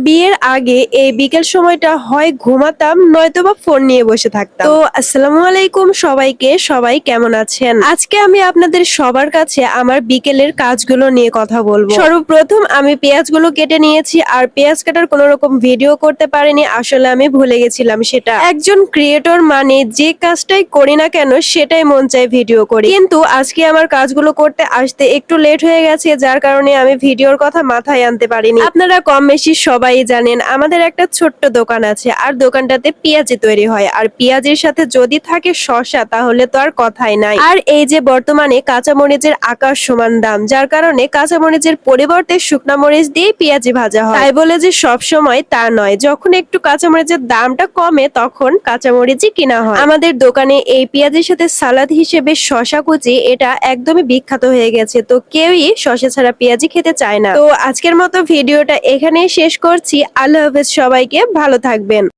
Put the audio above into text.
বিয়ের আগে এই বিকেল সময়টা হয় ঘুমাতাম নয়তোবা ফোন নিয়ে বসে থাকতাম। তো আসসালামু আলাইকুম সবাইকে, সবাই কেমন আছেন? আজকে আমি আপনাদের সবার কাছে আমার বিকেলের কাজগুলো নিয়ে কথা বলবো। সর্বপ্রথম আমি পেঁয়াজগুলো কেটে নিয়েছি, আর পেঁয়াজ কাটার কোনো রকম ভিডিও করতে পারিনি, আসলে আমি ভুলে গেছিলাম সেটা। একজন ক্রিয়েটর মানে যে কাজটাই করি না কেন সেটাই মন চায় ভিডিও করি, কিন্তু আজকে আমার কাজগুলো করতে আসতে একটু লেট হয়ে গেছে, যার কারণে আমি ভিডিওর কথা মাথায় আনতে পারিনি। আপনারা কম বেশি সবাই জানেন আমাদের একটা ছোট্ট দোকান আছে, আর দোকানটাতে পেঁয়াজি তৈরি হয়, আর পেঁয়াজের সাথে যদি থাকে শসা তাহলে তো আর কথাই নাই। আর এই যে বর্তমানে কাঁচামরিচের আকাশ সমান দাম, যার কারণে কাঁচামরিচের পরিবর্তে শুকনা মরিচ দিয়ে পেঁয়াজি ভাজা হয়। তাই বলে যে সব সময় তা নয়, যখন একটু কাঁচামরিচের দামটা কমে তখন কাঁচামরিচই কিনা হয়। আমাদের দোকানে এই পেঁয়াজের সাথে সালাদ হিসেবে শসা কুচি এটা একদমই বিখ্যাত হয়ে গেছে, তো কেউই শসা ছাড়া পেঁয়াজি খেতে চায় না। তো আজকের মতো ভিডিওটা এখানেই শেষ করছি। আল্লাহ হাফেজ, সবাইকে ভালো থাকবেন।